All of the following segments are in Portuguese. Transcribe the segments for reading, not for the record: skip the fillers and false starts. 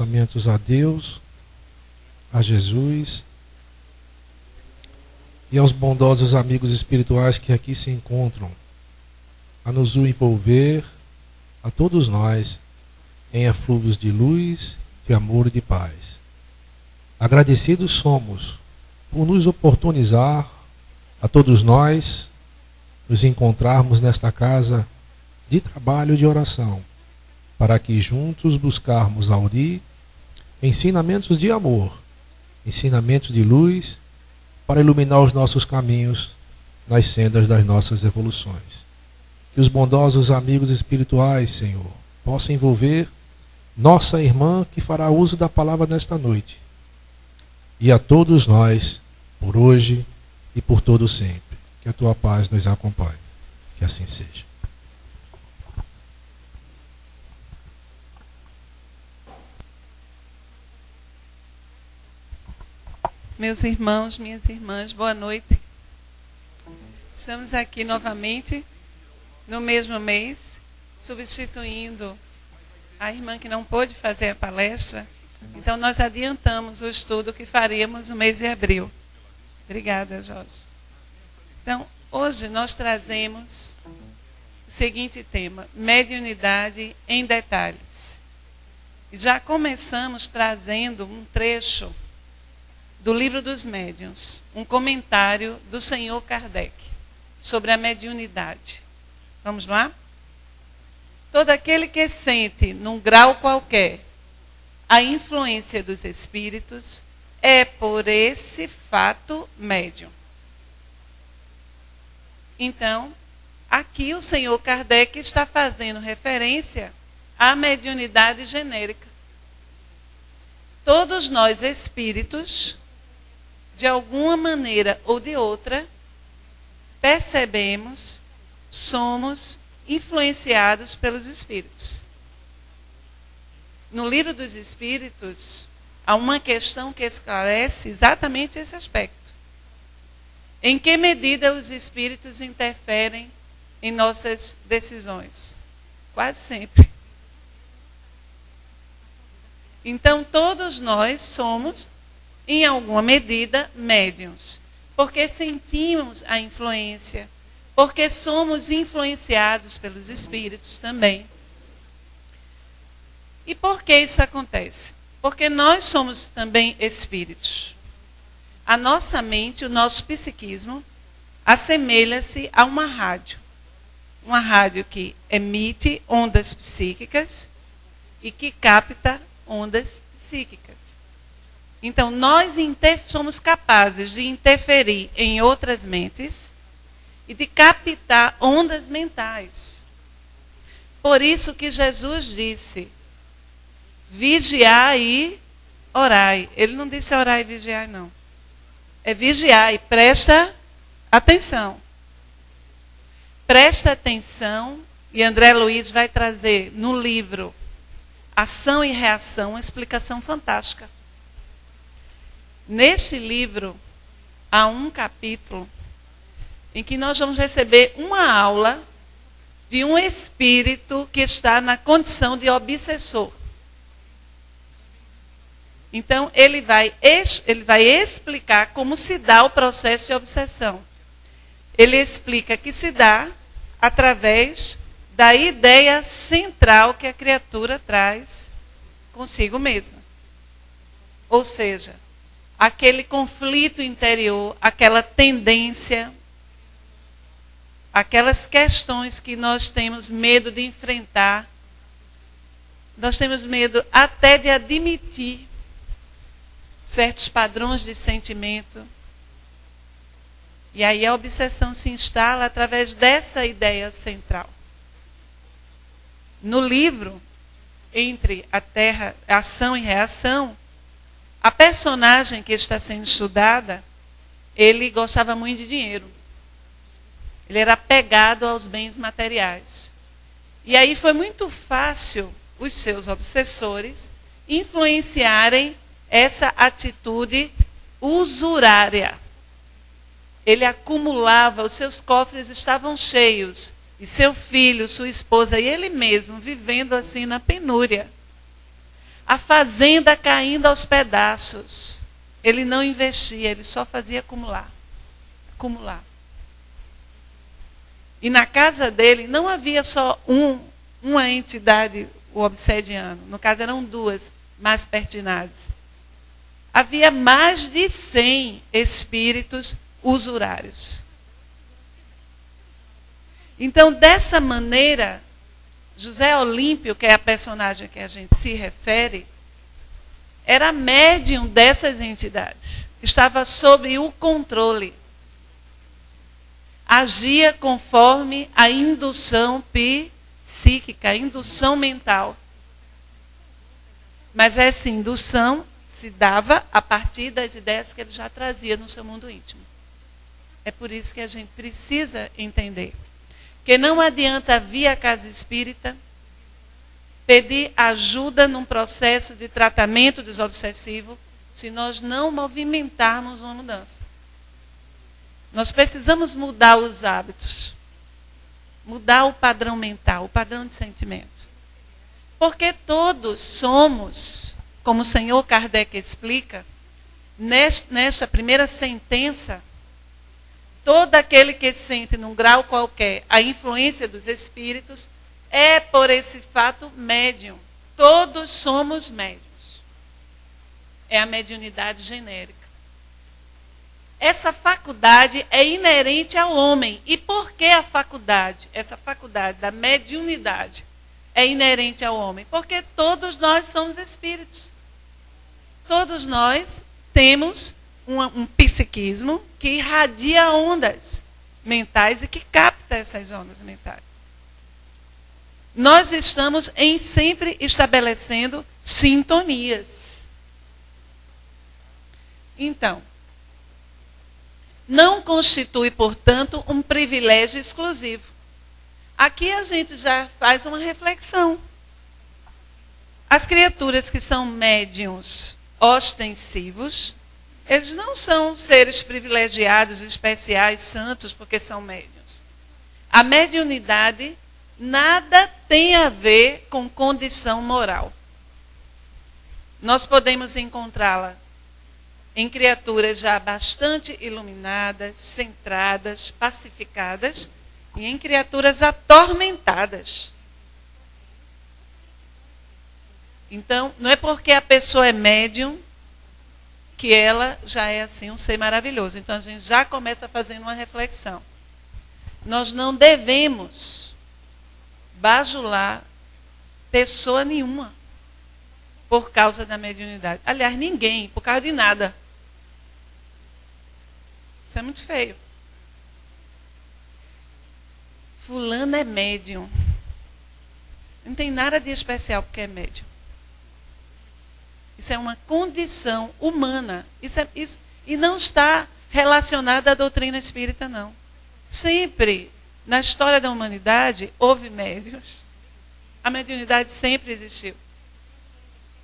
pensamentos a Deus, a Jesus e aos bondosos amigos espirituais que aqui se encontram, a nos envolver, a todos nós, em eflúvios de luz, de amor e de paz. Agradecidos somos por nos oportunizar, a todos nós, nos encontrarmos nesta casa de trabalho e de oração, para que juntos buscarmos aurir ensinamentos de amor, ensinamentos de luz, para iluminar os nossos caminhos nas sendas das nossas evoluções. Que os bondosos amigos espirituais, Senhor, possam envolver nossa irmã que fará uso da palavra nesta noite, e a todos nós, por hoje e por todo sempre. Que a tua paz nos acompanhe. Que assim seja. Meus irmãos, minhas irmãs, boa noite. Estamos aqui novamente, no mesmo mês, substituindo a irmã que não pôde fazer a palestra. Então, nós adiantamos o estudo que faríamos no mês de abril. Obrigada, Jorge. Então, hoje nós trazemos o seguinte tema: mediunidade em detalhes. Já começamos trazendo um trecho do Livro dos Médiuns, um comentário do senhor Kardec sobre a mediunidade. Vamos lá? Todo aquele que sente, num grau qualquer, a influência dos espíritos é por esse fato médium. Então, aqui o senhor Kardec está fazendo referência à mediunidade genérica. Todos nós espíritos, de alguma maneira ou de outra, percebemos, somos influenciados pelos espíritos. No Livro dos Espíritos, há uma questão que esclarece exatamente esse aspecto. Em que medida os espíritos interferem em nossas decisões? Quase sempre. Então, todos nós somos, em alguma medida, médiuns, porque sentimos a influência, porque somos influenciados pelos espíritos também. E por que isso acontece? Porque nós somos também espíritos. A nossa mente, o nosso psiquismo, assemelha-se a uma rádio. Uma rádio que emite ondas psíquicas e que capta ondas psíquicas. Então, nós somos capazes de interferir em outras mentes e de captar ondas mentais. Por isso que Jesus disse: vigiai e orai. Ele não disse orai e vigiai, não. É vigiai, presta atenção. Presta atenção, e André Luiz vai trazer no livro Ação e Reação uma explicação fantástica. Neste livro, há um capítulo em que nós vamos receber uma aula de um espírito que está na condição de obsessor. Então, ele vai explicar como se dá o processo de obsessão. Ele explica que se dá através da ideia central que a criatura traz consigo mesma. Ou seja, aquele conflito interior, aquela tendência, aquelas questões que nós temos medo de enfrentar, nós temos medo até de admitir certos padrões de sentimento. E aí a obsessão se instala através dessa ideia central. No livro, Entre a Terra, Ação e Reação, a personagem que está sendo estudada, ele gostava muito de dinheiro. Ele era apegado aos bens materiais. E aí foi muito fácil os seus obsessores influenciarem essa atitude usurária. Ele acumulava, os seus cofres estavam cheios, e seu filho, sua esposa e ele mesmo vivendo assim na penúria. a fazenda caindo aos pedaços. Ele não investia, ele só fazia acumular. Acumular. E na casa dele não havia só uma entidade, o obsediano. No caso, eram duas mais pertinazes. Havia mais de 100 espíritos usurários. Então, dessa maneira, José Olímpio, que é a personagem que a gente se refere, era médium dessas entidades. Estava sob o controle. Agia conforme a indução psíquica, a indução mental. Mas essa indução se dava a partir das ideias que ele já trazia no seu mundo íntimo. É por isso que a gente precisa entender que não adianta vir à casa espírita pedir ajuda num processo de tratamento desobsessivo se nós não movimentarmos uma mudança. Nós precisamos mudar os hábitos, mudar o padrão mental, o padrão de sentimento. Porque todos somos, como o senhor Kardec explica, nesta primeira sentença, todo aquele que sente num grau qualquer a influência dos espíritos é por esse fato médium. Todos somos médiuns. É a mediunidade genérica. Essa faculdade é inerente ao homem. E por que a faculdade, essa faculdade da mediunidade, é inerente ao homem? Porque todos nós somos espíritos. Todos nós temos um psiquismo que irradia ondas mentais e que capta essas ondas mentais. Nós estamos sempre estabelecendo sintonias. Então, não constitui, portanto, um privilégio exclusivo. Aqui a gente já faz uma reflexão. As criaturas que são médiuns ostensivos, eles não são seres privilegiados, especiais, santos, porque são médiuns. A mediunidade nada tem a ver com condição moral. Nós podemos encontrá-la em criaturas já bastante iluminadas, centradas, pacificadas, e em criaturas atormentadas. Então, não é porque a pessoa é médium que ela já é assim um ser maravilhoso. Então, a gente já começa fazendo uma reflexão. Nós não devemos bajular pessoa nenhuma por causa da mediunidade. Aliás, ninguém, por causa de nada. Isso é muito feio. Fulano é médium. Não tem nada de especial porque é médium. Isso é uma condição humana. E não está relacionada à doutrina espírita, não. Sempre, na história da humanidade, houve médiuns. A mediunidade sempre existiu.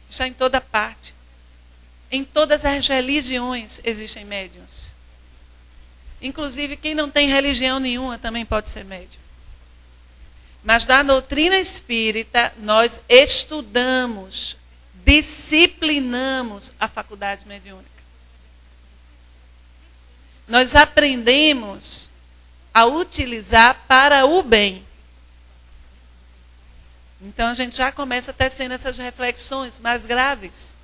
Está em toda parte. Em todas as religiões existem médiuns. Inclusive, quem não tem religião nenhuma também pode ser médium. Mas na doutrina espírita, nós estudamos, disciplinamos a faculdade mediúnica. Nós aprendemos a utilizar para o bem. Então, a gente já começa tecendo essas reflexões mais graves.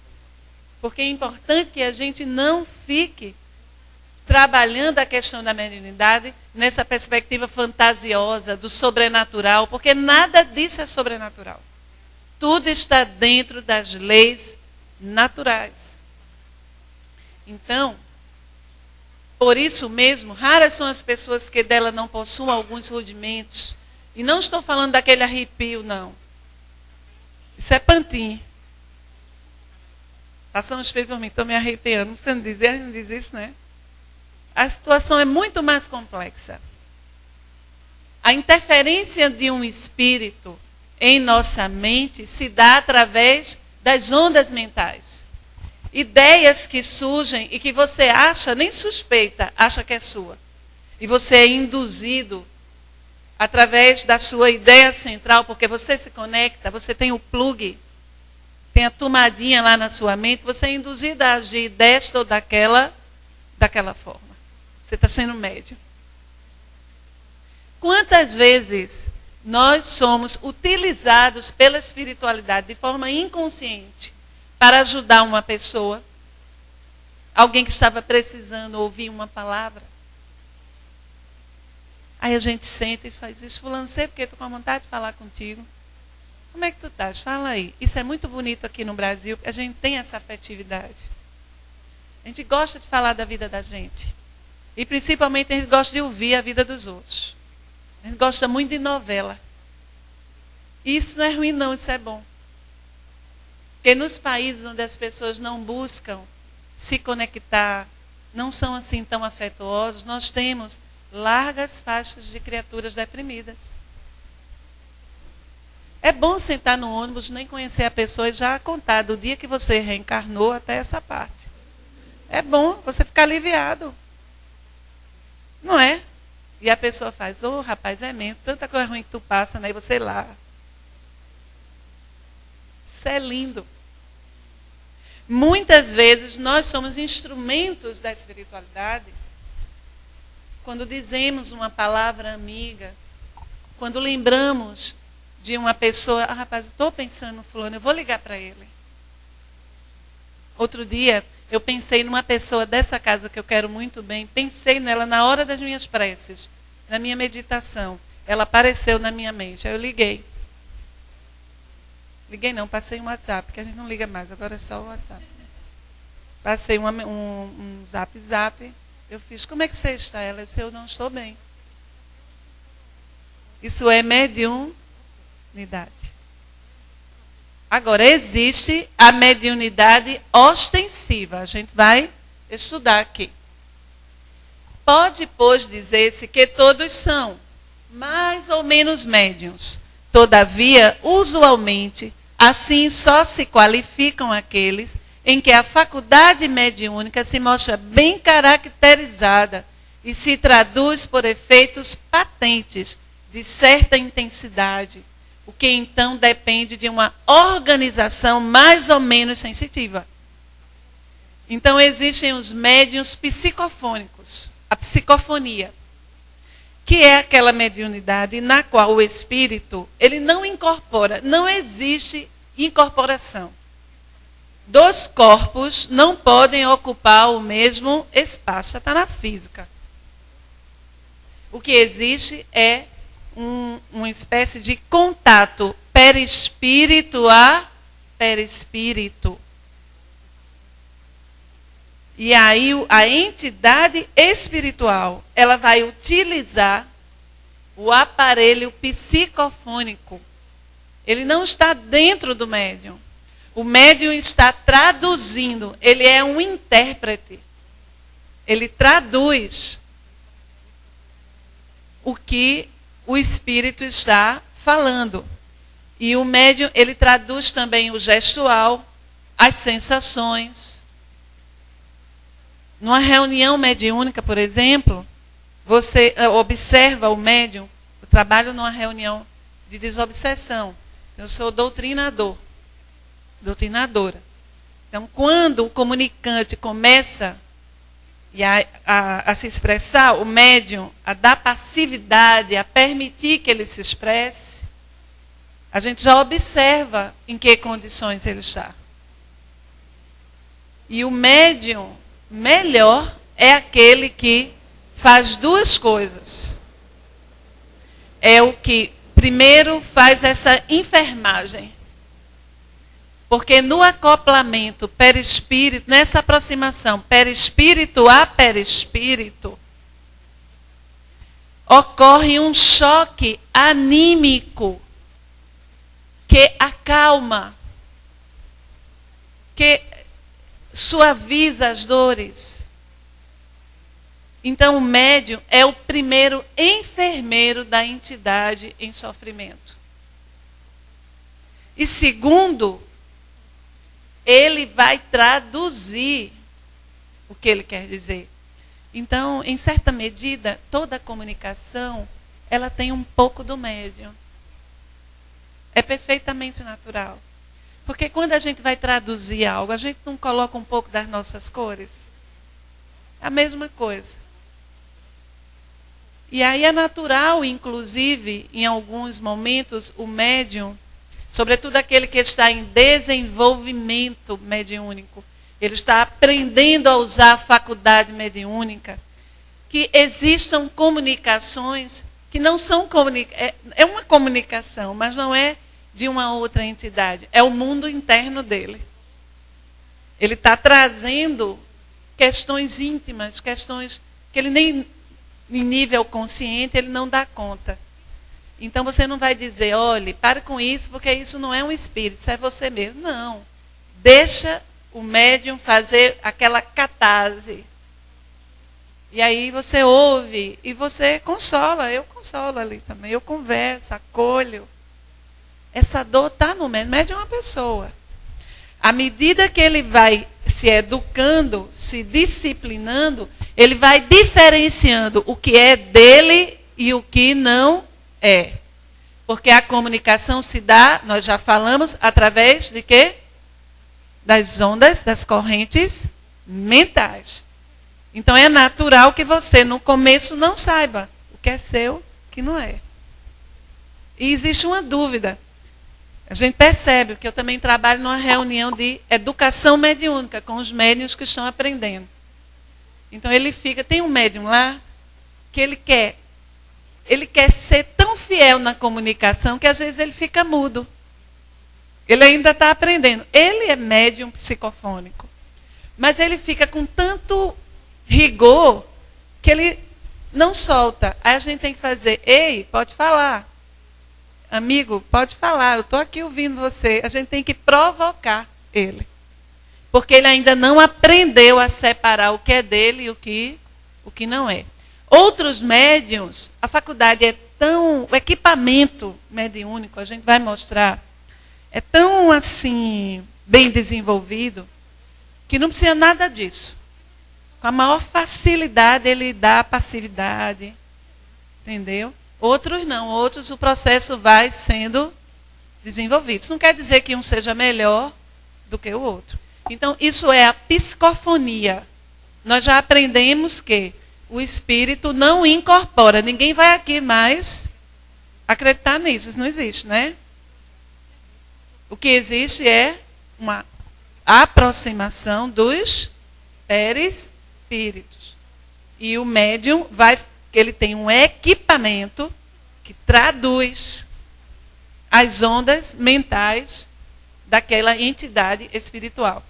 Porque é importante que a gente não fique trabalhando a questão da mediunidade nessa perspectiva fantasiosa do sobrenatural, porque nada disso é sobrenatural. Tudo está dentro das leis naturais. Então, por isso mesmo, raras são as pessoas que dela não possuem alguns rudimentos. E não estou falando daquele arrepio, não. Isso é pantim. Passou um espelho por mim, estou me arrepiando. Você não diz isso, né? A situação é muito mais complexa. A interferência de um espírito em nossa mente se dá através das ondas mentais. Ideias que surgem e que você acha, nem suspeita, acha que é sua. E você é induzido através da sua ideia central, porque você se conecta, você tem o plug. tem a tomadinha lá na sua mente, você é induzido a agir desta ou daquela forma. Você está sendo médium. Quantas vezes nós somos utilizados pela espiritualidade de forma inconsciente para ajudar uma pessoa, alguém que estava precisando ouvir uma palavra? Aí a gente senta e faz isso. Fulano, sei porque estou com vontade de falar contigo. Como é que tu estás? Fala aí. Isso é muito bonito aqui no Brasil, porque a gente tem essa afetividade. A gente gosta de falar da vida da gente. E principalmente a gente gosta de ouvir a vida dos outros. A gente gosta muito de novela. Isso não é ruim não, isso é bom. Porque nos países onde as pessoas não buscam se conectar, não são assim tão afetuosos, nós temos largas faixas de criaturas deprimidas. É bom sentar no ônibus, nem conhecer a pessoa e já contar do dia que você reencarnou até essa parte. É bom você ficar aliviado. Não é? E a pessoa faz, ô rapaz, é mesmo, tanta coisa ruim que tu passa, né? E você lá. Isso é lindo. Muitas vezes nós somos instrumentos da espiritualidade quando dizemos uma palavra amiga, quando lembramos de uma pessoa, rapaz, estou pensando no fulano, eu vou ligar para ele. Outro dia, eu pensei numa pessoa dessa casa que eu quero muito bem, pensei nela na hora das minhas preces, na minha meditação. Ela apareceu na minha mente, aí eu liguei. Liguei não, passei um WhatsApp, porque a gente não liga mais, agora é só o WhatsApp. Passei um zap, eu fiz, como é que você está? Ela disse, eu não estou bem. Isso é mediunidade. Agora, existe a mediunidade ostensiva. A gente vai estudar aqui. Pode, pois, dizer-se que todos são mais ou menos médiuns. Todavia, usualmente, assim só se qualificam aqueles em que a faculdade mediúnica se mostra bem caracterizada e se traduz por efeitos patentes de certa intensidade, o que então depende de uma organização mais ou menos sensitiva. Então existem os médiuns psicofônicos, a psicofonia, que é aquela mediunidade na qual o espírito, ele não incorpora, não existe incorporação. Dois corpos não podem ocupar o mesmo espaço, já está na física. O que existe é uma espécie de contato perispírito a perispírito. E aí a entidade espiritual, ela vai utilizar o aparelho psicofônico. Ele não está dentro do médium. O médium está traduzindo, ele é um intérprete. Ele traduz o que o espírito está falando. E o médium, ele traduz também o gestual, as sensações. Numa reunião mediúnica, por exemplo, você observa o médium, eu trabalho numa reunião de desobsessão. Eu sou doutrinadora. Então, quando o comunicante começa a se expressar, o médium, a dar passividade, a permitir que ele se expresse, a gente já observa em que condições ele está. E o médium melhor é aquele que faz duas coisas. É o que primeiro faz essa enfermagem. Porque no acoplamento perispírito, nessa aproximação perispírito a perispírito, ocorre um choque anímico que acalma, que suaviza as dores. Então o médium é o primeiro enfermeiro da entidade em sofrimento. E segundo, ele vai traduzir o que ele quer dizer. Então, em certa medida, toda a comunicação, ela tem um pouco do médium. É perfeitamente natural. Porque quando a gente vai traduzir algo, a gente não coloca um pouco das nossas cores? A mesma coisa. E aí é natural, inclusive, em alguns momentos, o médium, sobretudo aquele que está em desenvolvimento mediúnico, ele está aprendendo a usar a faculdade mediúnica, que existam comunicações que não são é uma comunicação, mas não é de uma outra entidade, é o mundo interno dele. Ele está trazendo questões íntimas, questões que ele nem em nível consciente ele não dá conta. Então você não vai dizer, olhe, pare com isso, porque isso não é um espírito, isso é você mesmo. Não. Deixa o médium fazer aquela catarse. E aí você ouve e você consola. Eu consolo ali também. Eu converso, acolho. Essa dor está no médium. O médium é uma pessoa. À medida que ele vai se educando, se disciplinando, ele vai diferenciando o que é dele e o que não é. Porque a comunicação se dá, nós já falamos, através de quê? Das ondas, das correntes mentais. Então é natural que você, no começo, não saiba o que é seu, o que não é. E existe uma dúvida. A gente percebe que eu também trabalho numa reunião de educação mediúnica com os médiuns que estão aprendendo. Então tem um médium lá que ele quer ser tão fiel na comunicação que às vezes ele fica mudo. Ele ainda está aprendendo. Ele é médium psicofônico. Mas ele fica com tanto rigor que ele não solta. Aí a gente tem que fazer, ei, pode falar. Amigo, pode falar, eu estou aqui ouvindo você. A gente tem que provocar ele. Porque ele ainda não aprendeu a separar o que é dele e o que não é. Outros médiuns, a faculdade é tão... O equipamento mediúnico, a gente vai mostrar, é tão assim, bem desenvolvido, que não precisa nada disso. Com a maior facilidade ele dá a passividade. Entendeu? Outros não, outros o processo vai sendo desenvolvido. Isso não quer dizer que um seja melhor do que o outro. Então, isso é a psicofonia. Nós já aprendemos que o espírito não incorpora. Ninguém vai aqui mais acreditar nisso. Isso não existe, né? O que existe é uma aproximação dos perispíritos. E o médium ele tem um equipamento que traduz as ondas mentais daquela entidade espiritual.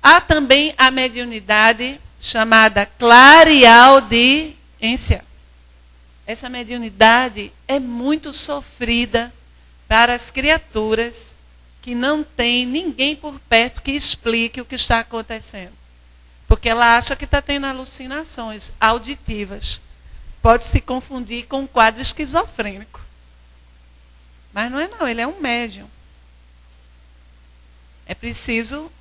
Há também a mediunidade chamada clareaudiência. Essa mediunidade é muito sofrida para as criaturas que não têm ninguém por perto que explique o que está acontecendo. Porque ela acha que está tendo alucinações auditivas. Pode se confundir com um quadro esquizofrênico. Mas não é não, ele é um médium. É preciso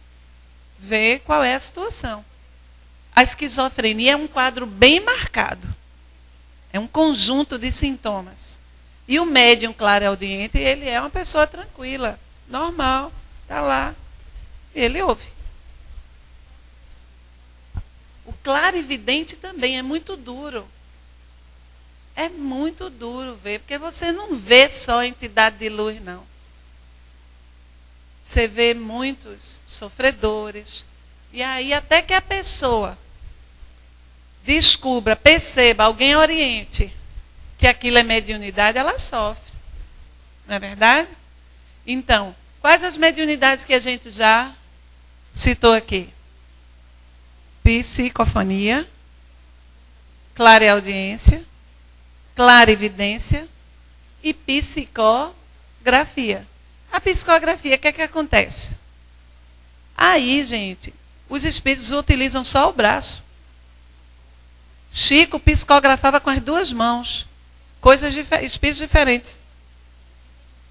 ver qual é a situação. A esquizofrenia é um quadro bem marcado. É um conjunto de sintomas. E o médium clareaudiente, ele é uma pessoa tranquila, normal, está lá. Ele ouve. O clarividente também é muito duro. É muito duro ver, porque você não vê só a entidade de luz, não. Você vê muitos sofredores. E aí, até que a pessoa descubra, perceba, alguém oriente que aquilo é mediunidade, ela sofre. Não é verdade? Então, quais as mediunidades que a gente já citou aqui? Psicofonia, clareaudiência, clarividência e psicografia. A psicografia, o que é que acontece? Aí, gente, os espíritos utilizam só o braço. Chico psicografava com as duas mãos. Espíritos diferentes.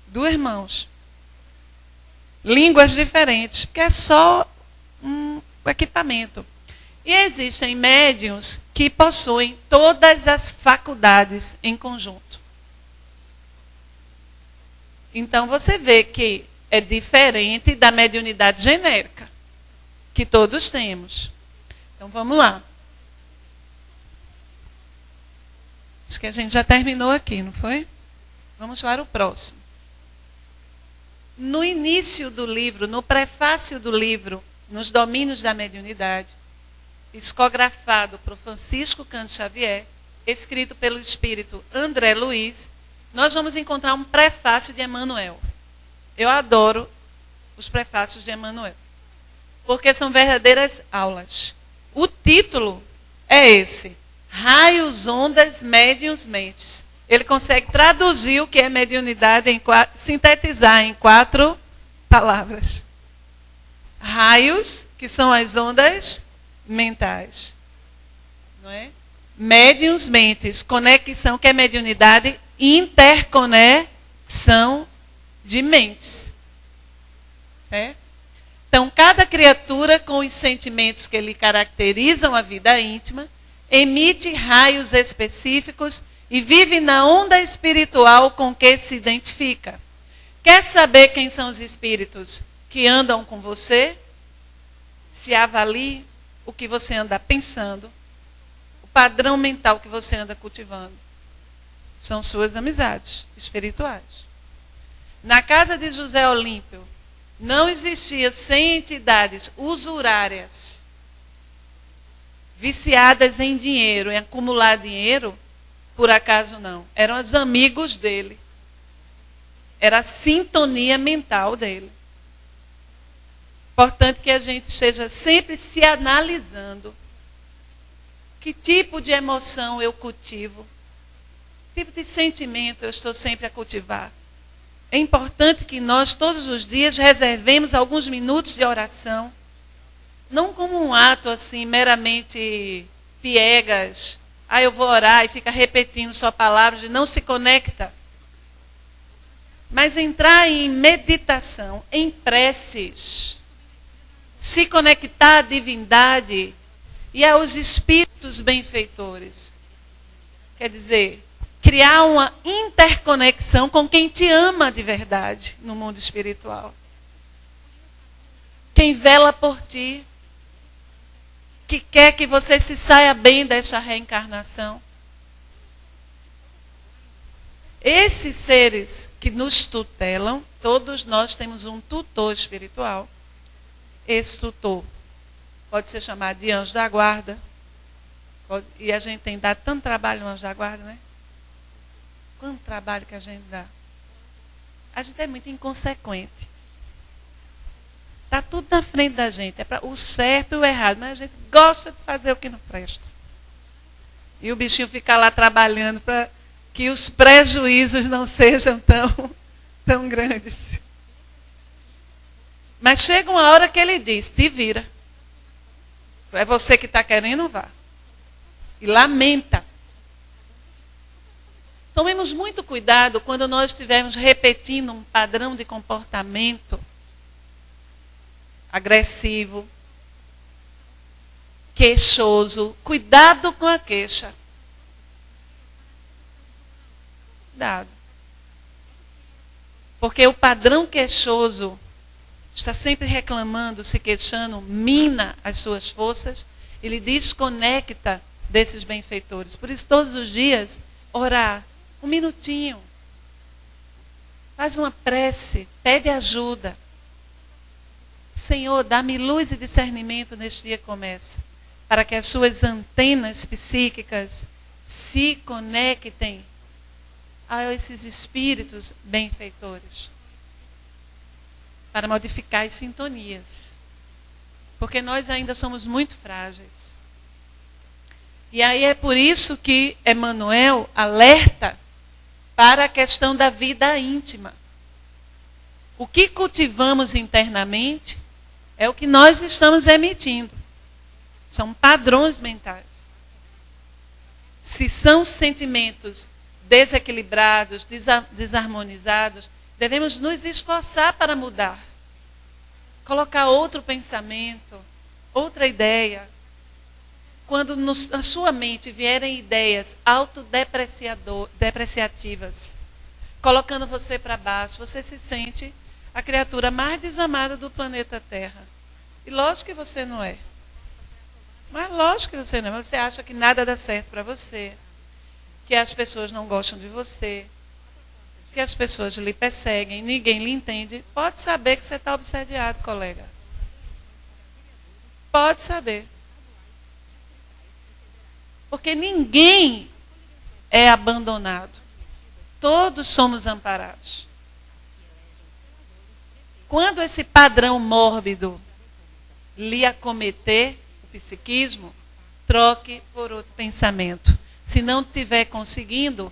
Duas mãos. Línguas diferentes, porque é só um equipamento. E existem médiuns que possuem todas as faculdades em conjunto. Então você vê que É diferente da mediunidade genérica, que todos temos. Então, vamos lá. Acho que a gente já terminou aqui, não foi? Vamos para o próximo. No início do livro, no prefácio do livro, Nos Domínios da Mediunidade, psicografado por Francisco Cândido Xavier, escrito pelo espírito André Luiz, nós vamos encontrar um prefácio de Emmanuel. Eu adoro os prefácios de Emmanuel, porque são verdadeiras aulas. O título é esse: Raios, Ondas, Médiuns, Mentes. Ele consegue traduzir o que é mediunidade, sintetizar em 4 palavras. Raios, que são as ondas mentais. Não é? Médiuns, mentes. Conexão, que é mediunidade, interconexão de mentes. Certo? Então, cada criatura, com os sentimentos que lhe caracterizam a vida íntima, emite raios específicos e vive na onda espiritual com que se identifica. Quer saber quem são os espíritos que andam com você? Se avalie o que você anda pensando, o padrão mental que você anda cultivando. São suas amizades espirituais. Na casa de José Olímpio, não existia 100 entidades usurárias, viciadas em dinheiro, em acumular dinheiro. Por acaso não. Eram os amigos dele. Era a sintonia mental dele. Importante que a gente esteja sempre se analisando. Que tipo de emoção eu cultivo? Que tipo de sentimento eu estou sempre a cultivar? É importante que nós, todos os dias, reservemos alguns minutos de oração. Não como um ato assim, meramente piegas. Eu vou orar e fica repetindo só palavras e não se conecta. Mas entrar em meditação, em preces, se conectar à divindade e aos espíritos benfeitores. Quer dizer, criar uma interconexão com quem te ama de verdade no mundo espiritual. Quem vela por ti, que quer que você se saia bem desta reencarnação. Esses seres que nos tutelam, todos nós temos um tutor espiritual. Esse tutor pode ser chamado de anjo da guarda. E a gente tem dado tanto trabalho no anjo da guarda, né? Quanto trabalho que a gente dá. A gente é muito inconsequente. Está tudo na frente da gente. É para o certo e o errado. Mas a gente gosta de fazer o que não presta. E o bichinho fica lá trabalhando para que os prejuízos não sejam tão grandes. Mas chega uma hora que ele diz: te vira. É você que está querendo, vá. E lamenta. Tomemos muito cuidado quando nós estivermos repetindo um padrão de comportamento agressivo, queixoso. Cuidado com a queixa. Cuidado. Porque o padrão queixoso está sempre reclamando, se queixando, mina as suas forças e lhe desconecta desses benfeitores. Por isso, todos os dias, orar 1 minutinho. Faz uma prece, pede ajuda. Senhor, dá-me luz e discernimento neste dia que começa, para que as suas antenas psíquicas se conectem a esses espíritos benfeitores, para modificar as sintonias. Porque nós ainda somos muito frágeis. E aí é por isso que Emmanuel alerta para a questão da vida íntima. O que cultivamos internamente é o que nós estamos emitindo. São padrões mentais. Se são sentimentos desequilibrados, desarmonizados, devemos nos esforçar para mudar. Colocar outro pensamento, outra ideia. Quando na sua mente vierem ideias autodepreciativas, colocando você para baixo, você se sente a criatura mais desamada do planeta Terra. E lógico que você não é. Mas lógico que você não é. Você acha que nada dá certo para você, que as pessoas não gostam de você, que as pessoas lhe perseguem, ninguém lhe entende. Pode saber que você está obsediado, colega. Pode saber. Porque ninguém é abandonado. Todos somos amparados. Quando esse padrão mórbido lhe acometer, o psiquismo, troque por outro pensamento. Se não estiver conseguindo,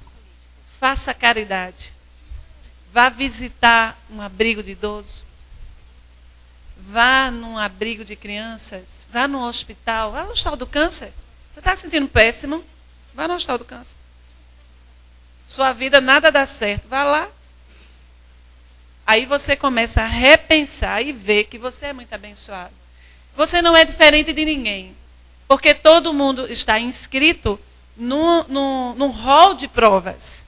faça caridade. Vá visitar um abrigo de idoso. Vá num abrigo de crianças. Vá no hospital. Vá no hospital do câncer. Você está se sentindo péssimo? Vá no hospital do câncer. Sua vida nada dá certo. Vá lá. Aí você começa a repensar e ver que você é muito abençoado. Você não é diferente de ninguém. Porque todo mundo está inscrito num rol de provas.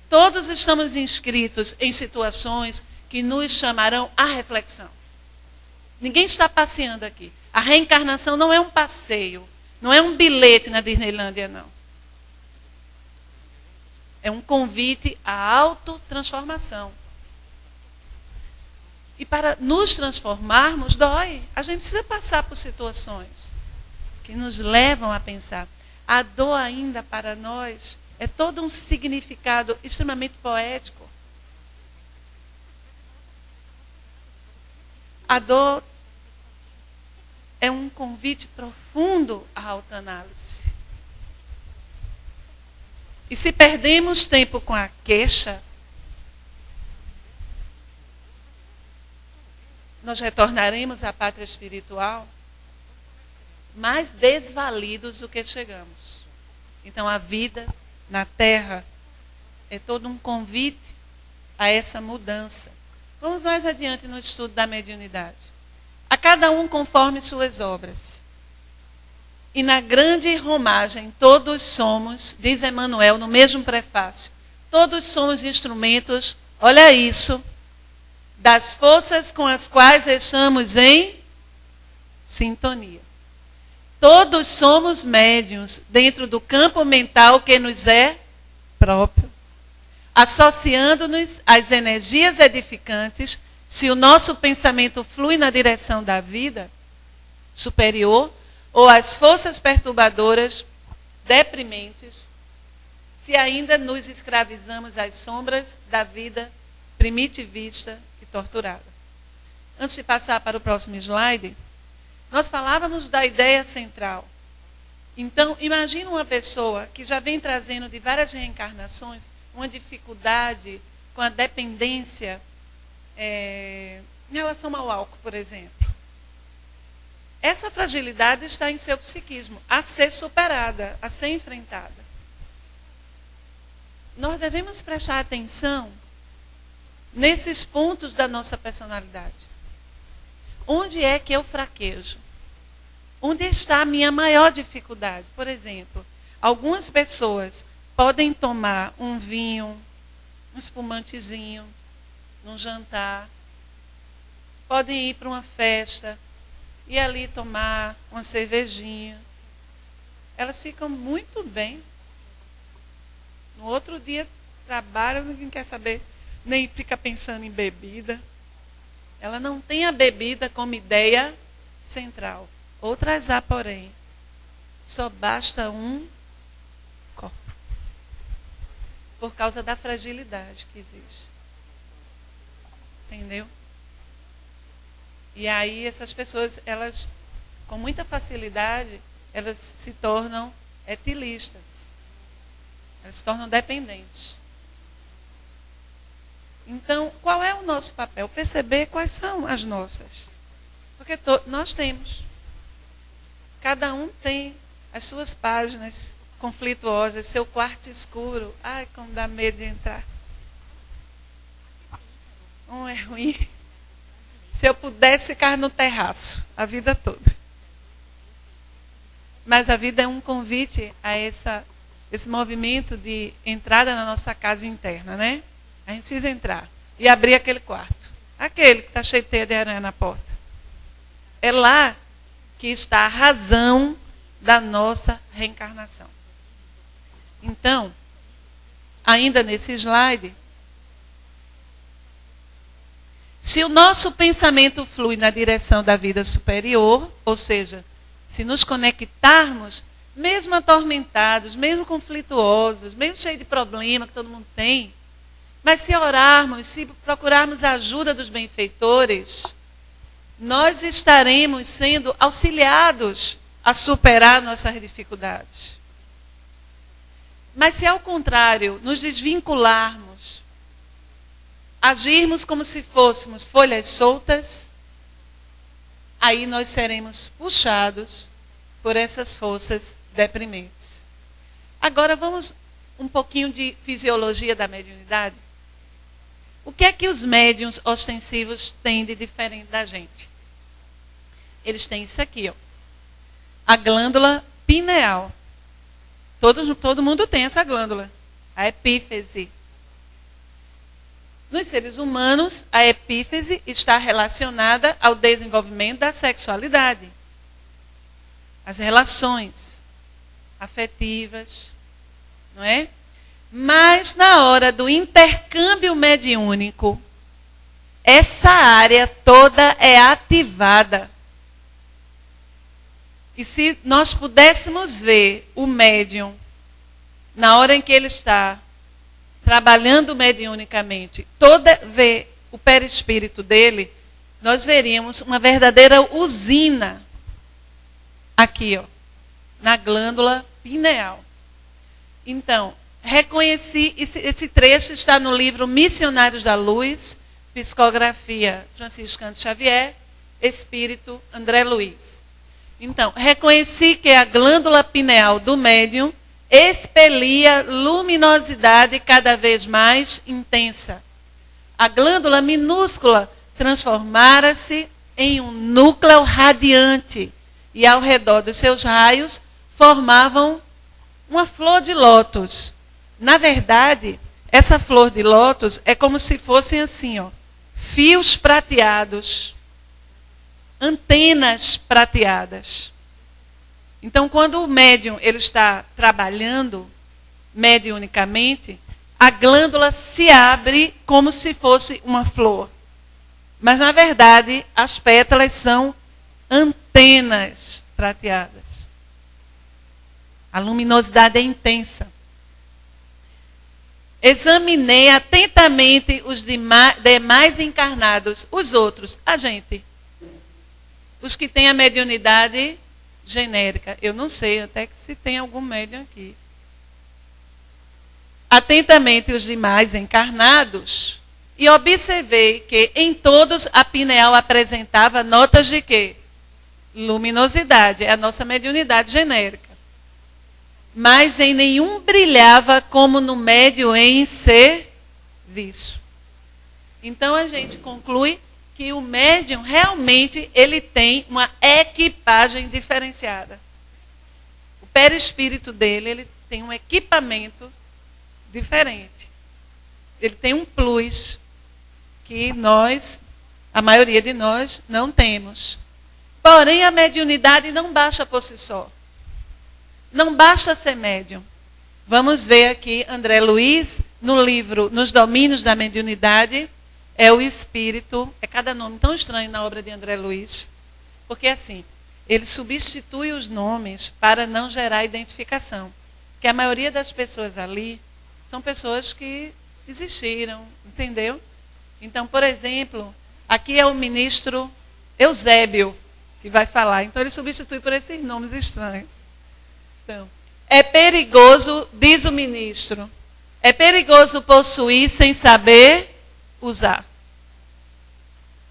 Todos estamos inscritos em situações que nos chamarão à reflexão. Ninguém está passeando aqui. A reencarnação não é um passeio. Não é um bilhete na Disneylândia, não. É um convite à autotransformação. E para nos transformarmos, dói. A gente precisa passar por situações que nos levam a pensar. A dor ainda para nós é todo um significado extremamente poético. A dor é um convite profundo à autoanálise. E se perdemos tempo com a queixa, nós retornaremos à pátria espiritual mais desvalidos do que chegamos. Então a vida na Terra é todo um convite a essa mudança. Vamos mais adiante no estudo da mediunidade. A cada um conforme suas obras. E na grande romagem, todos somos, diz Emmanuel no mesmo prefácio, todos somos instrumentos, olha isso, das forças com as quais estamos em sintonia. Todos somos médiuns dentro do campo mental que nos é próprio, associando-nos às energias edificantes. Se o nosso pensamento flui na direção da vida superior, ou às forças perturbadoras, deprimentes, se ainda nos escravizamos às sombras da vida primitivista e torturada. Antes de passar para o próximo slide, nós falávamos da ideia central. Então, imagina uma pessoa que já vem trazendo de várias reencarnações uma dificuldade com a dependência em relação ao álcool, por exemplo. Essa fragilidade está em seu psiquismo, a ser superada, a ser enfrentada. Nós devemos prestar atenção nesses pontos da nossa personalidade. Onde é que eu fraquejo? Onde está a minha maior dificuldade? Por exemplo, algumas pessoas podem tomar um vinho, um espumantezinho, num jantar, podem ir para uma festa e ali tomar uma cervejinha. Elas ficam muito bem. No outro dia, trabalham, ninguém quer saber, nem fica pensando em bebida. Ela não tem a bebida como ideia central. Outras há, porém, só basta um copo. Por causa da fragilidade que existe. Entendeu? E aí essas pessoas, elas, com muita facilidade, elas se tornam etilistas. Elas se tornam dependentes. Então, qual é o nosso papel? Perceber quais são as nossas. Porque nós temos. Cada um tem as suas páginas conflituosas, seu quarto escuro. Ai, como dá medo de entrar. É ruim. Se eu pudesse ficar no terraço a vida toda. Mas a vida é um convite a esse movimento de entrada na nossa casa interna, né? A gente precisa entrar e abrir aquele quarto. Aquele que está cheio de teia de aranha na porta. É lá que está a razão da nossa reencarnação. Então, ainda nesse slide, se o nosso pensamento flui na direção da vida superior, ou seja, se nos conectarmos, mesmo atormentados, mesmo conflituosos, mesmo cheios de problema que todo mundo tem, mas se orarmos, se procurarmos a ajuda dos benfeitores, nós estaremos sendo auxiliados a superar nossas dificuldades. Mas se ao contrário, nos desvincularmos, agirmos como se fôssemos folhas soltas, aí nós seremos puxados por essas forças deprimentes. Agora vamos um pouquinho de fisiologia da mediunidade. O que é que os médiuns ostensivos têm de diferente da gente? Eles têm isso aqui, ó. A glândula pineal. Todo mundo tem essa glândula. A epífise. Nos seres humanos, a epífise está relacionada ao desenvolvimento da sexualidade. As relações afetivas, não é? Mas na hora do intercâmbio mediúnico, essa área toda é ativada. E se nós pudéssemos ver o médium, na hora em que ele está trabalhando mediunicamente, ver o perispírito dele, nós veríamos uma verdadeira usina aqui, ó, na glândula pineal. Então, reconheci, esse trecho está no livro Missionários da Luz, Psicografia Franciscano Xavier, Espírito André Luiz. Então, reconheci que a glândula pineal do médium expelia luminosidade cada vez mais intensa. A glândula minúscula transformara-se em um núcleo radiante e ao redor dos seus raios formavam uma flor de lótus. Na verdade, essa flor de lótus é como se fossem assim, ó, fios prateados, antenas prateadas. Então, quando o médium ele está trabalhando mediunicamente, a glândula se abre como se fosse uma flor. Mas, na verdade, as pétalas são antenas prateadas. A luminosidade é intensa. Examinei atentamente os demais encarnados, os outros, a gente. Os que têm a mediunidade genérica. Eu não sei até que se tem algum médium aqui. Atentamente os demais encarnados e observei que em todos a pineal apresentava notas de quê? Luminosidade, é a nossa mediunidade genérica. Mas em nenhum brilhava como no médium em serviço. Então a gente conclui que o médium realmente ele tem uma equipagem diferenciada. O perispírito dele, ele tem um equipamento diferente. Ele tem um plus que nós, a maioria de nós, não temos. Porém, a mediunidade não basta por si só. Não basta ser médium. Vamos ver aqui André Luiz, no livro Nos Domínios da Mediunidade, é o espírito, é cada nome tão estranho na obra de André Luiz, porque assim, ele substitui os nomes para não gerar identificação. Porque a maioria das pessoas ali são pessoas que existiram, entendeu? Então, por exemplo, aqui é o ministro Eusébio que vai falar. Então, ele substitui por esses nomes estranhos. Então, é perigoso, diz o ministro, é perigoso possuir sem saber usar.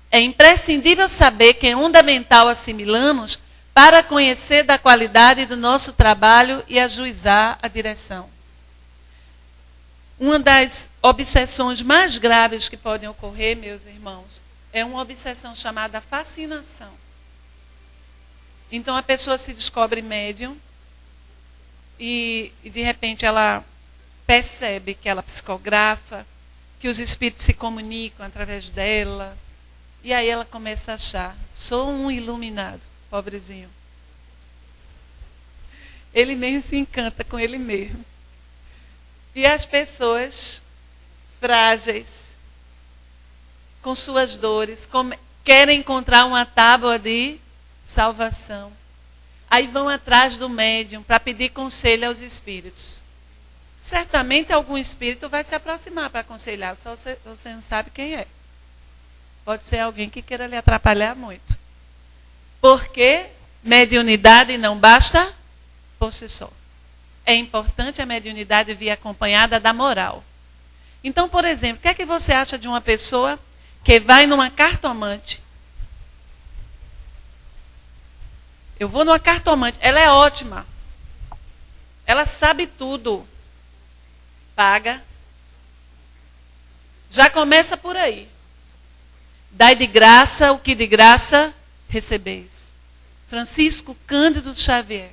É imprescindível saber que onda mental assimilamos para conhecer da qualidade do nosso trabalho e ajuizar a direção. Uma das obsessões mais graves que podem ocorrer, meus irmãos, é uma obsessão chamada fascinação. Então a pessoa se descobre médium e de repente ela percebe que ela psicografa, que os espíritos se comunicam através dela, E aí ela começa a achar, sou um iluminado, pobrezinho. Ele mesmo se encanta com ele mesmo. E as pessoas frágeis, com suas dores, querem encontrar uma tábua de salvação. Aí vão atrás do médium para pedir conselho aos espíritos. Certamente algum espírito vai se aproximar para aconselhar, só você não sabe quem é. Pode ser alguém que queira lhe atrapalhar muito. Porque mediunidade não basta por si só. É importante a mediunidade vir acompanhada da moral. Então, por exemplo, o que é que você acha de uma pessoa que vai numa cartomante? Eu vou numa cartomante, ela é ótima. Ela sabe tudo. Paga. Já começa por aí. Dai de graça o que de graça recebeis. Francisco Cândido Xavier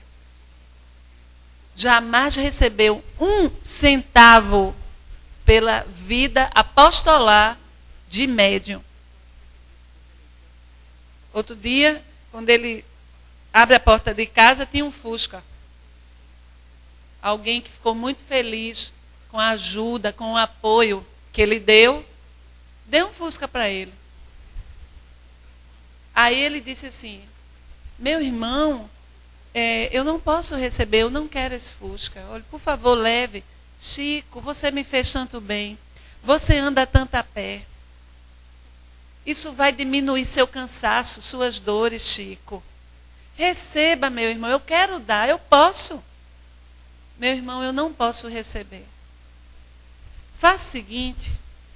jamais recebeu 1 centavo pela vida apostolar de médium. Outro dia, quando ele abre a porta de casa, tinha um Fusca. Alguém que ficou muito feliz com a ajuda, com o apoio que ele deu um Fusca para ele. Aí ele disse assim, meu irmão, eu não posso receber, eu não quero esse Fusca. Olha, por favor, leve. Chico, você me fez tanto bem. Você anda tanto a pé. Isso vai diminuir seu cansaço, suas dores, Chico. Receba, meu irmão, eu quero dar, eu posso. Meu irmão, eu não posso receber. Faça o seguinte,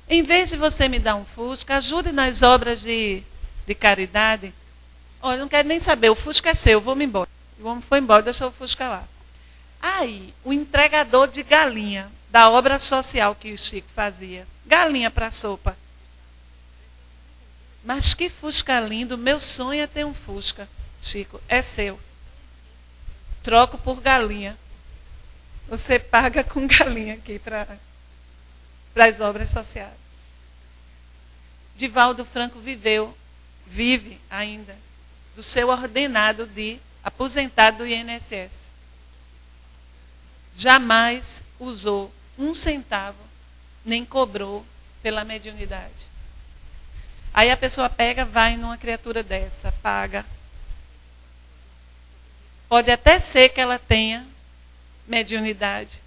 em vez de você me dar um Fusca, ajude nas obras de caridade. Olha, eu não quero nem saber, o Fusca é seu, eu vou-me embora. O homem foi embora, deixou o Fusca lá. Aí, o entregador de galinha, da obra social que o Chico fazia. Galinha para sopa. Mas que Fusca lindo, meu sonho é ter um Fusca. Chico, é seu. Troco por galinha. Você paga com galinha aqui para as obras sociais. Divaldo Franco vive ainda, do seu ordenado de aposentado do INSS. Jamais usou 1 centavo, nem cobrou pela mediunidade. Aí a pessoa pega, vai numa criatura dessa, paga. Pode até ser que ela tenha mediunidade.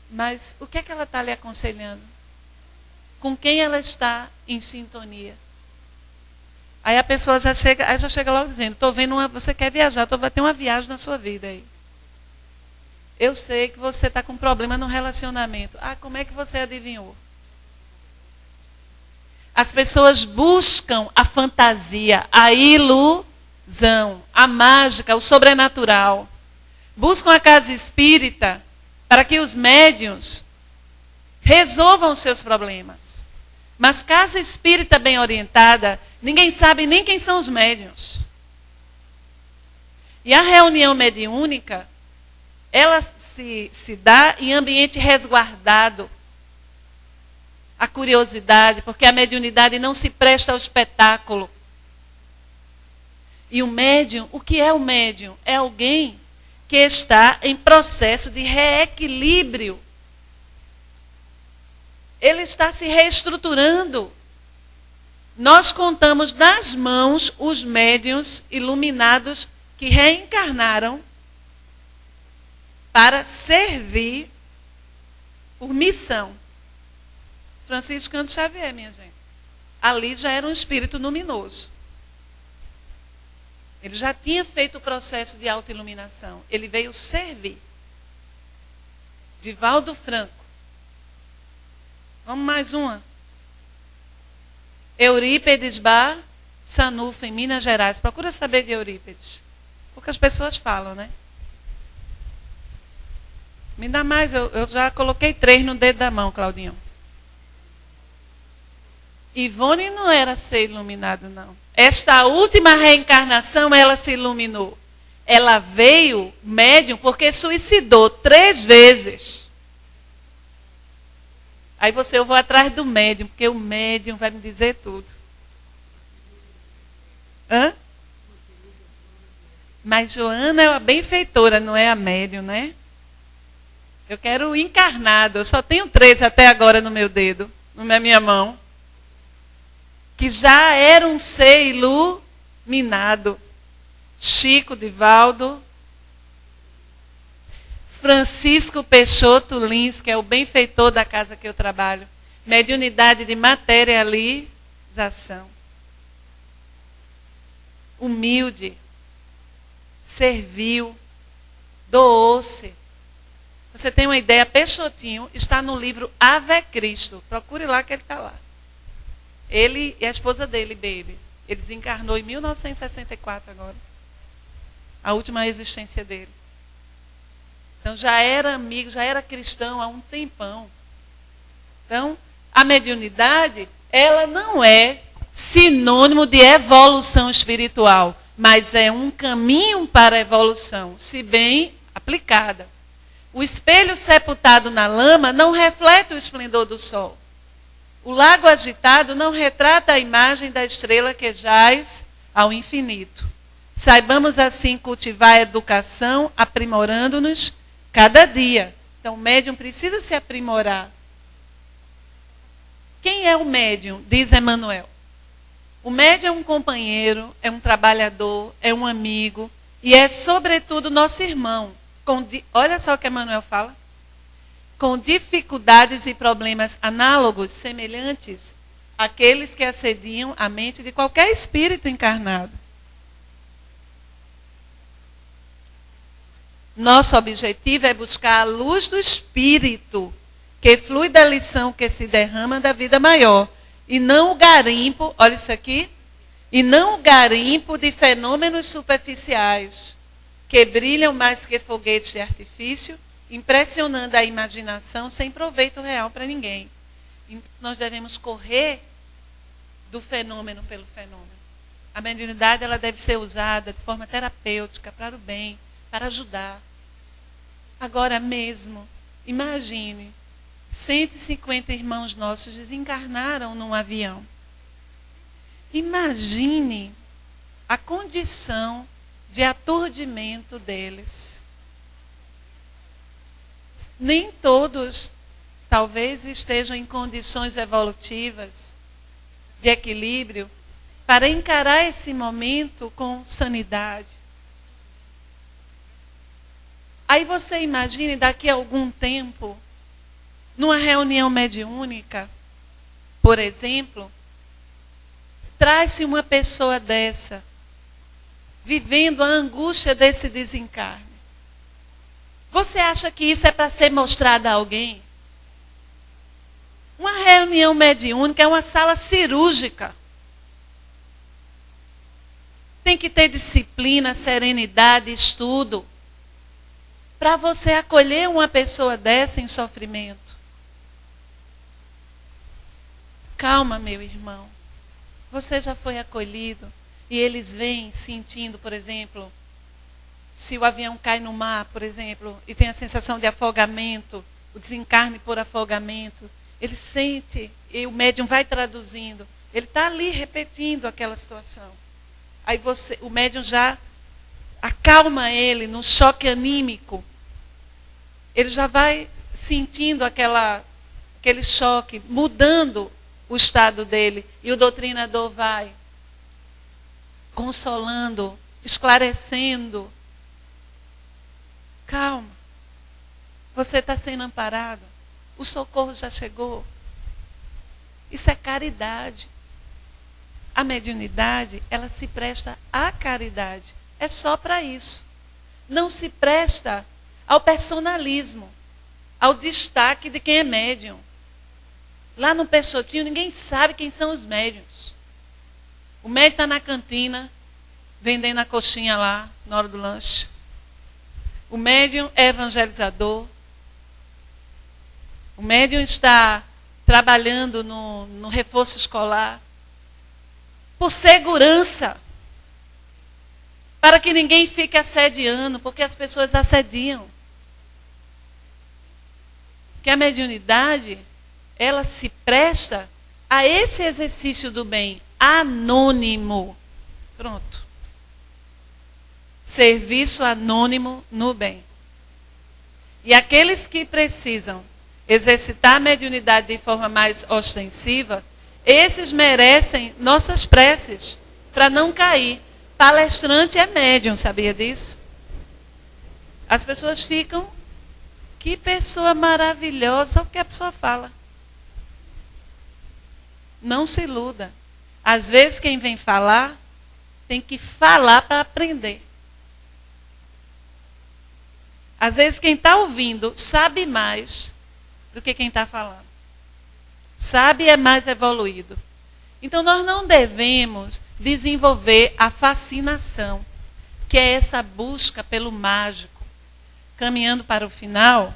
Mas o que é que ela está lhe aconselhando? Com quem ela está em sintonia? Aí a pessoa já chega logo dizendo, estou vendo você quer viajar, vai ter uma viagem na sua vida aí. Eu sei que você está com problema no relacionamento. Ah, como é que você adivinhou? As pessoas buscam a fantasia, a ilusão, a mágica, o sobrenatural. Buscam a casa espírita para que os médiuns resolvam os seus problemas. Mas casa espírita bem orientada, ninguém sabe nem quem são os médiuns. E a reunião mediúnica, ela se dá em ambiente resguardado. A curiosidade, porque a mediunidade não se presta ao espetáculo. E o médium, o que é o médium? É alguém que está em processo de reequilíbrio. Ele está se reestruturando. Nós contamos nas mãos os médiuns iluminados que reencarnaram para servir por missão. Francisco Cândido Xavier, minha gente. Ali já era um espírito luminoso. Ele já tinha feito o processo de autoiluminação. Ele veio servir. Divaldo Franco. Vamos mais uma. Eurípedes Bar Sanufo, em Minas Gerais. Procura saber de Eurípedes. Poucas pessoas falam, né? Me dá mais, eu já coloquei 3 no dedo da mão, Claudinho. Ivone não era ser iluminada, não. Esta última reencarnação, ela se iluminou. Ela veio médium porque suicidou 3 vezes. Aí eu vou atrás do médium, porque o médium vai me dizer tudo. Hã? Mas Joana é a benfeitora, não é a médium, né? Eu quero o encarnado. Eu só tenho 3 até agora no meu dedo, na minha mão. Que já era um ser iluminado. Chico Divaldo, Francisco Peixoto Lins, que é o benfeitor da casa que eu trabalho. Mediunidade de materialização. Humilde. Serviu. Doou-se. Você tem uma ideia, Peixotinho está no livro Ave Cristo. Procure lá que ele está lá. Ele e a esposa dele, Baby. Ele desencarnou em 1964 agora. A última existência dele. Então já era amigo, já era cristão há um tempão. Então, a mediunidade, ela não é sinônimo de evolução espiritual, mas é um caminho para a evolução, se bem aplicada. O espelho sepultado na lama não reflete o esplendor do sol. O lago agitado não retrata a imagem da estrela que jaz ao infinito. Saibamos assim cultivar a educação, aprimorando-nos cada dia. Então o médium precisa se aprimorar. Quem é o médium? Diz Emmanuel. O médium é um companheiro, é um trabalhador, é um amigo e é sobretudo nosso irmão. Olha só o que Emmanuel fala. Com dificuldades e problemas análogos, semelhantes àqueles que assediam a mente de qualquer espírito encarnado. Nosso objetivo é buscar a luz do espírito que flui da lição que se derrama da vida maior. E não o garimpo, olha isso aqui, e não o garimpo de fenômenos superficiais, que brilham mais que foguetes de artifício, impressionando a imaginação sem proveito real para ninguém. Então, nós devemos correr do fenômeno pelo fenômeno. A mediunidade ela deve ser usada de forma terapêutica, para o bem, para ajudar. Agora mesmo, imagine, 150 irmãos nossos desencarnaram num avião. Imagine a condição de aturdimento deles. Nem todos, talvez, estejam em condições evolutivas, de equilíbrio, para encarar esse momento com sanidade. Aí você imagine, daqui a algum tempo, numa reunião mediúnica, por exemplo, traz-se uma pessoa dessa, vivendo a angústia desse desencarne. Você acha que isso é para ser mostrado a alguém? Uma reunião mediúnica é uma sala cirúrgica. Tem que ter disciplina, serenidade, estudo, para você acolher uma pessoa dessa em sofrimento. Calma, meu irmão. Você já foi acolhido e eles vêm sentindo, por exemplo, se o avião cai no mar, por exemplo, e tem a sensação de afogamento, o desencarne por afogamento, ele sente, e o médium vai traduzindo, ele está ali repetindo aquela situação. Aí o médium já acalma ele no choque anímico. Ele já vai sentindo aquele choque, mudando o estado dele. E o doutrinador vai consolando, esclarecendo. Calma. Você está sendo amparado. O socorro já chegou. Isso é caridade. A mediunidade, ela se presta à caridade. É só para isso. Não se presta ao personalismo, ao destaque de quem é médium. Lá no Peixotinho, ninguém sabe quem são os médiuns. O médium está na cantina, vendendo a coxinha lá, na hora do lanche. O médium é evangelizador. O médium está trabalhando no reforço escolar. Por segurança. Para que ninguém fique assediando, porque as pessoas assediam. Porque a mediunidade ela se presta a esse exercício do bem, anônimo. Pronto. Serviço anônimo no bem. E aqueles que precisam exercitar a mediunidade de forma mais ostensiva, esses merecem nossas preces, para não cair. Palestrante é médium, sabia disso? As pessoas ficam, que pessoa maravilhosa, só porque a pessoa fala. Não se iluda. Às vezes quem vem falar, tem que falar para aprender. Às vezes quem está ouvindo sabe mais do que quem está falando. Sabe e é mais evoluído. Então nós não devemos desenvolver a fascinação, que é essa busca pelo mágico. Caminhando para o final,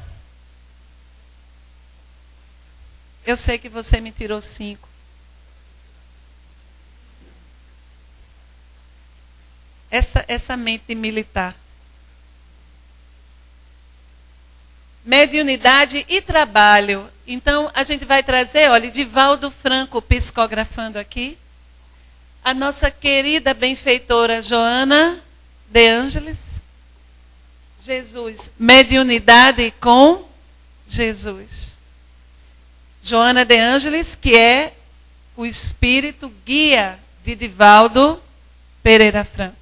eu sei que você me tirou 5. Essa mente militar. Mediunidade e trabalho. Então, a gente vai trazer, olha, Divaldo Franco psicografando aqui. A nossa querida benfeitora Joana de Ângeles. Jesus. Mediunidade com Jesus. Joana de Ângeles, que é o espírito guia de Divaldo Pereira Franco.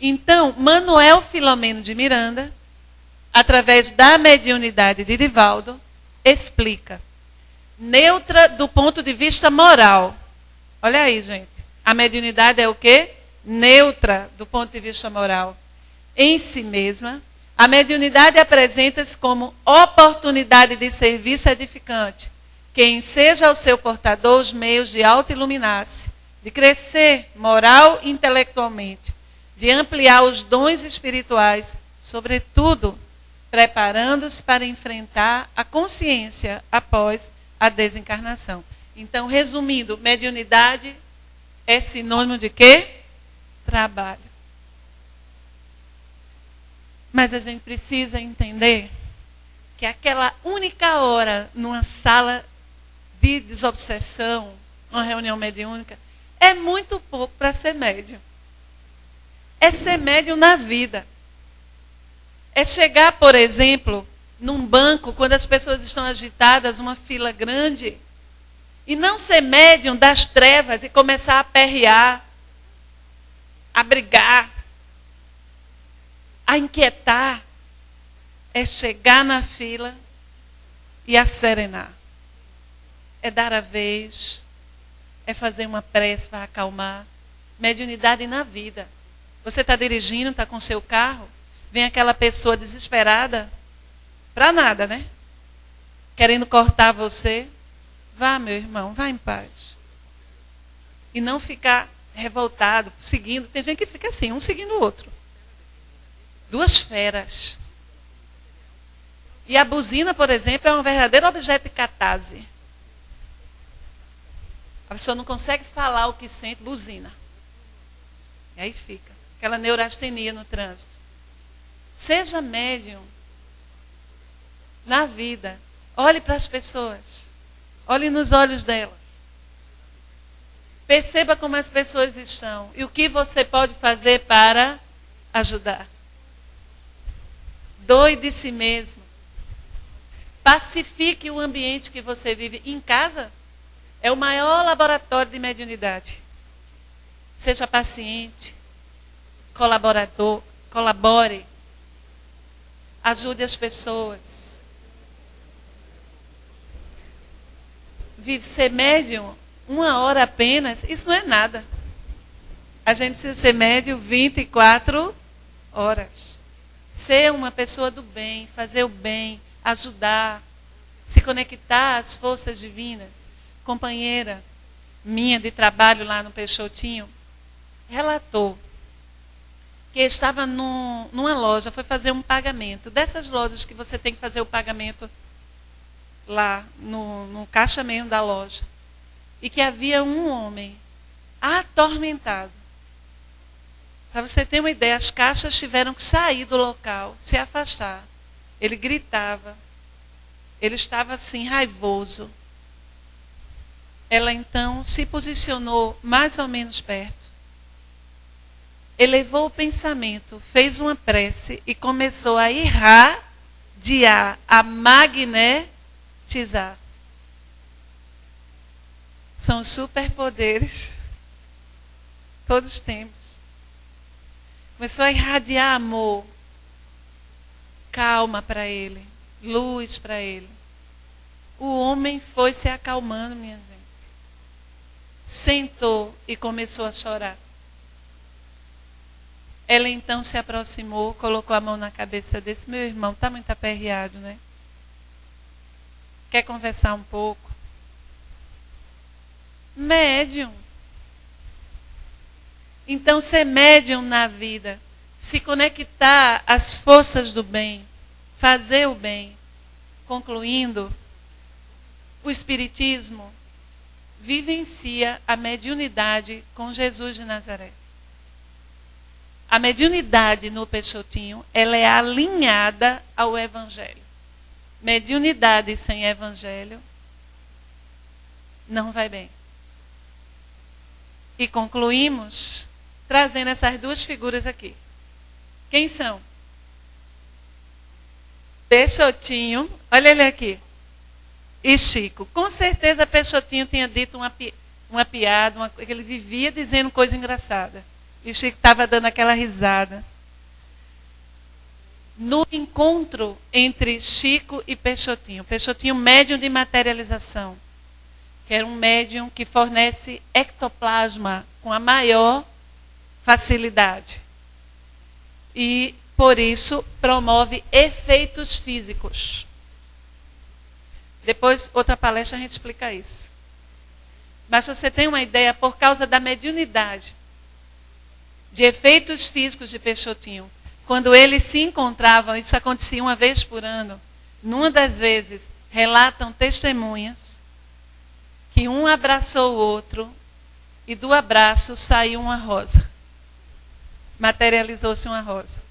Então, Manuel Filomeno de Miranda, através da mediunidade de Divaldo, explica. Neutra do ponto de vista moral. Olha aí, gente. A mediunidade é o quê? Neutra do ponto de vista moral. Em si mesma, a mediunidade apresenta-se como oportunidade de serviço edificante. Quem seja o seu portador os meios de auto-iluminar-se, de crescer moral e intelectualmente, de ampliar os dons espirituais, sobretudo preparando-se para enfrentar a consciência após a desencarnação. Então, resumindo, mediunidade é sinônimo de quê? Trabalho. Mas a gente precisa entender que aquela única hora numa sala de desobsessão, numa reunião mediúnica, é muito pouco para ser médium. É ser médium na vida. É chegar, por exemplo, num banco, quando as pessoas estão agitadas, uma fila grande, e não ser médium das trevas e começar a aperrear, a brigar, a inquietar. É chegar na fila e a serenar. É dar a vez, é fazer uma prece para acalmar. Mediunidade na vida. Você está dirigindo, está com seu carro, vem aquela pessoa desesperada, para nada, né? Querendo cortar você. Vá, meu irmão, vá em paz. E não ficar revoltado, seguindo. Tem gente que fica assim, um seguindo o outro. Duas feras. E a buzina, por exemplo, é um verdadeiro objeto de catarse. A pessoa não consegue falar o que sente, buzina. E aí fica. Aquela neurastenia no trânsito. Seja médium na vida. Olhe para as pessoas. Olhe nos olhos delas. Perceba como as pessoas estão. E o que você pode fazer para ajudar. Doe de si mesmo. Pacifique o ambiente que você vive. Em casa é o maior laboratório de mediunidade. Seja paciente, colaborador, colabore, ajude as pessoas. Ser médium 1 hora apenas, isso não é nada. A gente precisa ser médium 24 horas. Ser uma pessoa do bem, fazer o bem, ajudar, se conectar às forças divinas. Companheira minha de trabalho lá no Peixotinho relatou que estava numa loja, foi fazer um pagamento. Dessas lojas que você tem que fazer o pagamento lá no caixa mesmo da loja. E que havia um homem atormentado. Para você ter uma ideia, as caixas tiveram que sair do local, se afastar. Ele gritava. Ele estava assim, raivoso. Ela então se posicionou mais ou menos perto. Elevou o pensamento, fez uma prece e começou a irradiar, a magnetizar. São superpoderes. Todos temos. Começou a irradiar amor, calma para ele, luz para ele. O homem foi se acalmando, minha gente. Sentou e começou a chorar. Ela então se aproximou, colocou a mão na cabeça desse meu irmão. Está muito aperreado, né? Quer conversar um pouco? Médium. Então, ser médium na vida, se conectar às forças do bem, fazer o bem. Concluindo, o Espiritismo vivencia a mediunidade com Jesus de Nazaré. A mediunidade no Peixotinho, ela é alinhada ao Evangelho. Mediunidade sem Evangelho não vai bem. E concluímos trazendo essas duas figuras aqui. Quem são? Peixotinho, olha ele aqui, e Chico. Com certeza Peixotinho tinha dito uma piada, que ele vivia dizendo coisa engraçada. E Chico estava dando aquela risada. No encontro entre Chico e Peixotinho, Peixotinho médium de materialização, que era um médium que fornece ectoplasma com a maior facilidade. E, por isso, promove efeitos físicos. Depois, outra palestra, a gente explica isso. Mas você tem uma ideia, por causa da mediunidade, de efeitos físicos de Peixotinho, quando eles se encontravam, isso acontecia uma vez por ano, numa das vezes, relatam testemunhas, que um abraçou o outro e do abraço saiu uma rosa. Materializou-se uma rosa.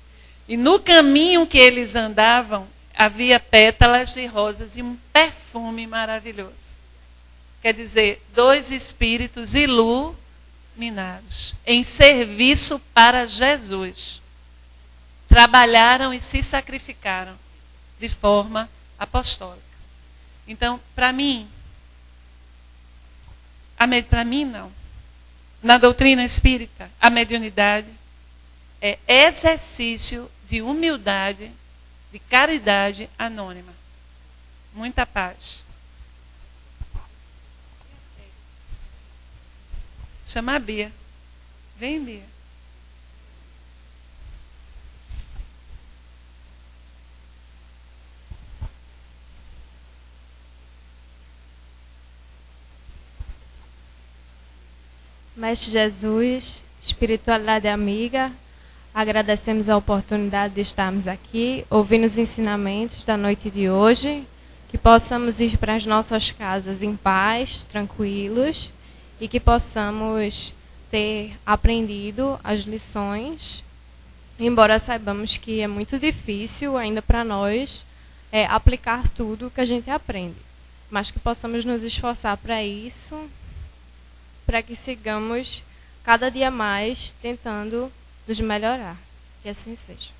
E no caminho que eles andavam, havia pétalas de rosas e um perfume maravilhoso. Quer dizer, dois espíritos iluminados, em serviço para Jesus. Trabalharam e se sacrificaram de forma apostólica. Então, para mim não. Na doutrina espírita, a mediunidade é exercício de humildade, de caridade anônima. Muita paz. Chama a Bia. Vem, Bia. Mestre Jesus, espiritualidade amiga, agradecemos a oportunidade de estarmos aqui, ouvindo os ensinamentos da noite de hoje, que possamos ir para as nossas casas em paz, tranquilos, e que possamos ter aprendido as lições, embora saibamos que é muito difícil ainda para nós aplicar tudo que a gente aprende, mas que possamos nos esforçar para isso, para que sigamos cada dia mais tentando nos melhorar. Que assim seja.